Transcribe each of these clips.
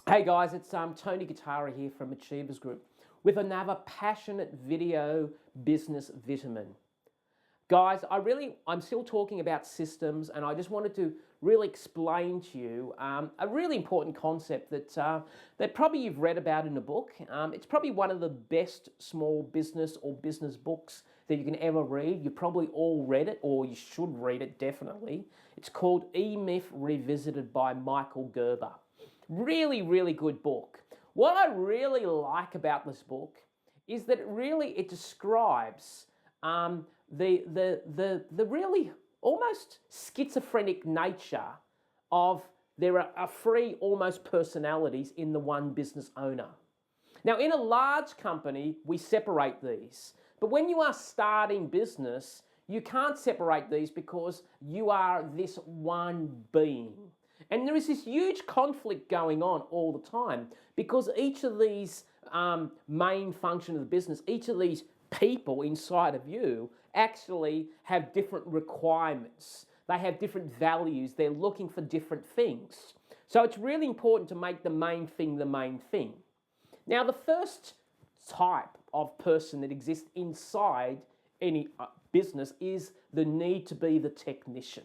Hey guys, it's Tony Guittara here from Achievers Group with another passionate video business vitamin. Guys, I'm still talking about systems, and I just wanted to really explain to you a really important concept that probably you've read about in a book. It's probably one of the best small business or business books that you can ever read. You probably all read it, or you should read it definitely. It's called E-Myth Revisited by Michael Gerber. Really, really good book. What I really like about this book is that it describes the really almost schizophrenic nature of there are three almost personalities in the one business owner. Now, in a large company, we separate these. But when you are starting business, you can't separate these because you are this one being. And there is this huge conflict going on all the time because each of these main function of the business, each of these people inside of you actually have different requirements. They have different values. They're looking for different things. So it's really important to make the main thing the main thing. Now, the first type of person that exists inside any business is the need to be the technician.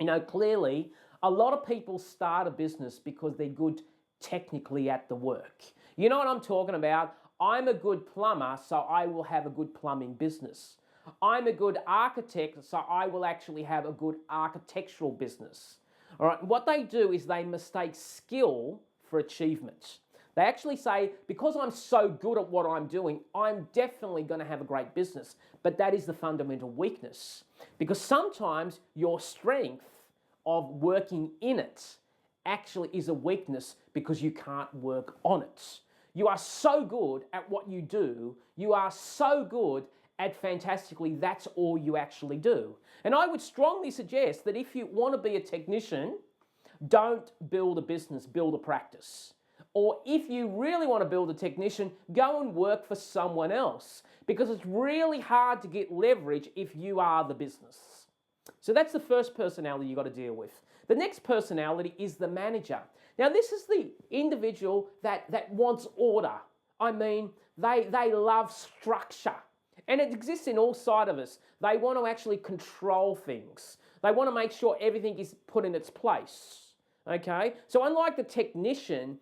You know, clearly, a lot of people start a business because they're good technically at the work. You know what I'm talking about? I'm a good plumber, so I will have a good plumbing business. I'm a good architect, so I will actually have a good architectural business. All right, what they do is they mistake skill for achievement. They actually say, because I'm so good at what I'm doing, I'm definitely going to have a great business. But that is the fundamental weakness. Because sometimes your strength of working in it actually is a weakness because you can't work on it. You are so good at what you do, you are so good at fantastically, that's all you actually do. And I would strongly suggest that if you want to be a technician, don't build a business, build a practice. Or if you really want to build a technician, go and work for someone else because it's really hard to get leverage if you are the business. So that's the first personality you've got to deal with. The next personality is the manager. Now, this is the individual that wants order. I mean, they love structure. And it exists in all sides of us. They want to actually control things. They want to make sure everything is put in its place. Okay? So unlike the technician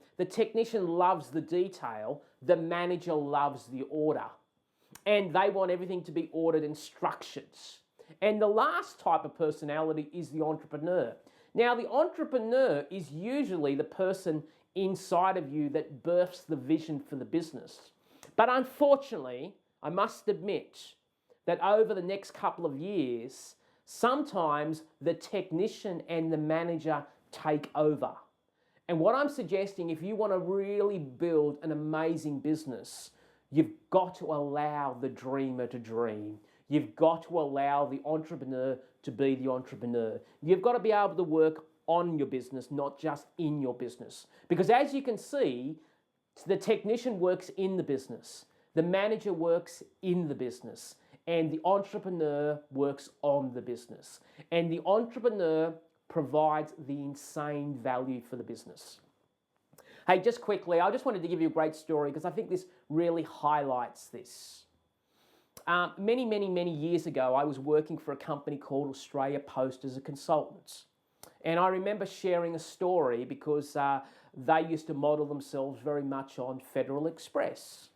loves the detail, the manager loves the order. And they want everything to be ordered and structured. And the last type of personality is the entrepreneur. Now, the entrepreneur is usually the person inside of you that births the vision for the business. But unfortunately, I must admit that over the next couple of years, sometimes the technician and the manager take over. And what I'm suggesting, if you want to really build an amazing business, you've got to allow the dreamer to dream. You've got to allow the entrepreneur to be the entrepreneur. You've got to be able to work on your business, not just in your business. Because as you can see, the technician works in the business, the manager works in the business, and the entrepreneur works on the business. And the entrepreneur provides the insane value for the business. Hey, just quickly, I just wanted to give you a great story because I think this really highlights this. Many years ago, I was working for a company called Australia Post as a consultant. And I remember sharing a story because they used to model themselves very much on Federal Express.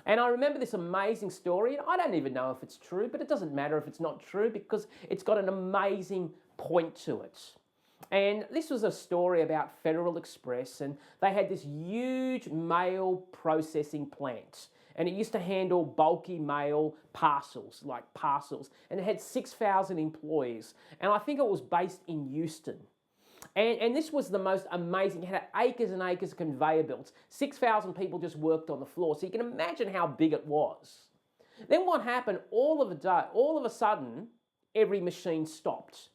And I remember this amazing story, and I don't even know if it's true, but it doesn't matter if it's not true because it's got an amazing point to it. And this was a story about Federal Express, and they had this huge mail processing plant. And it used to handle bulky mail parcels, and it had 6,000 employees. And I think it was based in Houston. And this was the most amazing. It had acres and acres of conveyor belts. 6,000 people just worked on the floor. So you can imagine how big it was. Then what happened, all of a sudden, every machine stopped.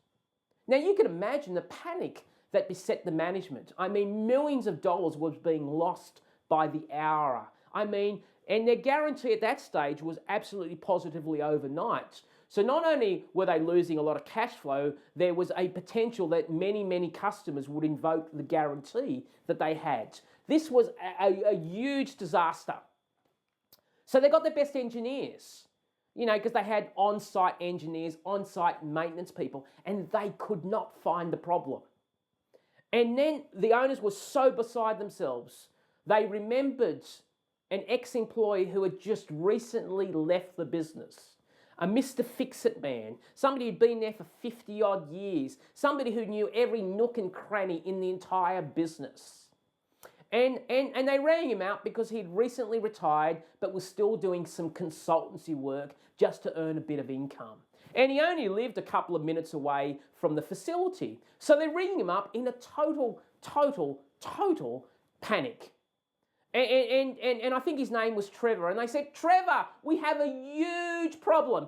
Now you can imagine the panic that beset the management. I mean, millions of dollars was being lost by the hour. I mean, And their guarantee at that stage was absolutely positively overnight. So not only were they losing a lot of cash flow, there was a potential that many, many customers would invoke the guarantee that they had. This was a huge disaster. So they got the best engineers, because they had on-site engineers, on-site maintenance people, and they could not find the problem. And then the owners were so beside themselves, they remembered an ex-employee who had just recently left the business. A Mr. Fix-It man, somebody who'd been there for 50 odd years, somebody who knew every nook and cranny in the entire business. And they rang him out because he'd recently retired but was still doing some consultancy work just to earn a bit of income. And he only lived a couple of minutes away from the facility. So they're ringing him up in a total panic. And I think his name was Trevor. And they said, Trevor, we have a huge problem.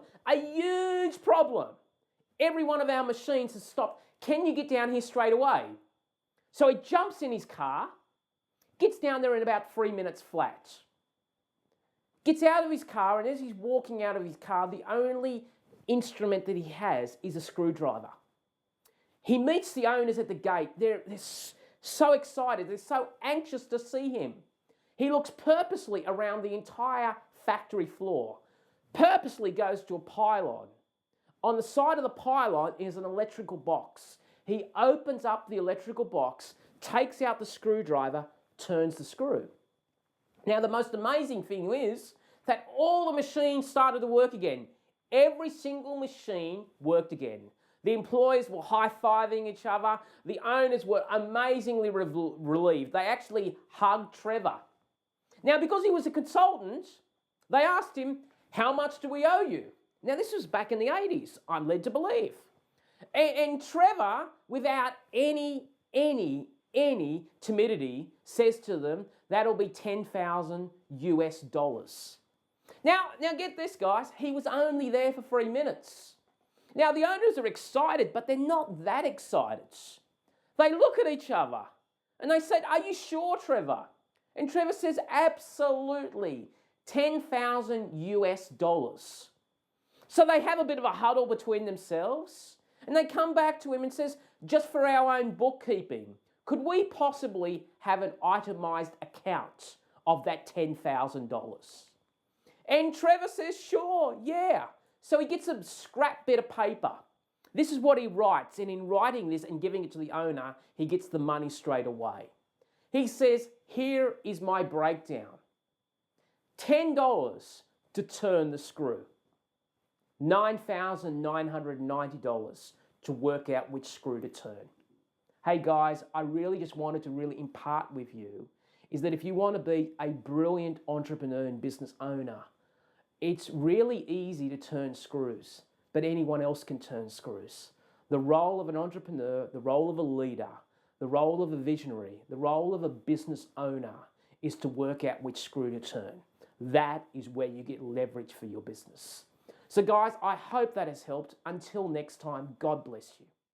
Every one of our machines has stopped. Can you get down here straight away? So he jumps in his car, gets down there in about 3 minutes flat. Gets out of his car, and as he's walking out of his car, the only instrument that he has is a screwdriver. He meets the owners at the gate. They're so excited. They're so anxious to see him. He looks purposely around the entire factory floor, purposely goes to a pylon. On the side of the pylon is an electrical box. He opens up the electrical box, takes out the screwdriver, turns the screw. Now, the most amazing thing is that all the machines started to work again. Every single machine worked again. The employees were high-fiving each other. The owners were amazingly relieved. They actually hugged Trevor. Now, because he was a consultant, they asked him, how much do we owe you? Now, this was back in the 80s, I'm led to believe. And Trevor, without any timidity, says to them, that'll be $10,000 US. Now get this, guys. He was only there for 3 minutes. Now, the owners are excited, but they're not that excited. They look at each other and they said, are you sure, Trevor? And Trevor says, absolutely, $10,000 US. So they have a bit of a huddle between themselves, and they come back to him and says, just for our own bookkeeping, could we possibly have an itemized account of that $10,000? And Trevor says, sure, yeah. So he gets a scrap bit of paper. This is what he writes, and in writing this and giving it to the owner, he gets the money straight away. He says, here is my breakdown. $10 to turn the screw. $9,990 to work out which screw to turn. Hey guys, I really just wanted to really impart with you is that if you want to be a brilliant entrepreneur and business owner, it's really easy to turn screws, but anyone else can turn screws. The role of an entrepreneur, the role of a leader, the role of a visionary, the role of a business owner is to work out which screw to turn. That is where you get leverage for your business. So guys, I hope that has helped. Until next time, God bless you.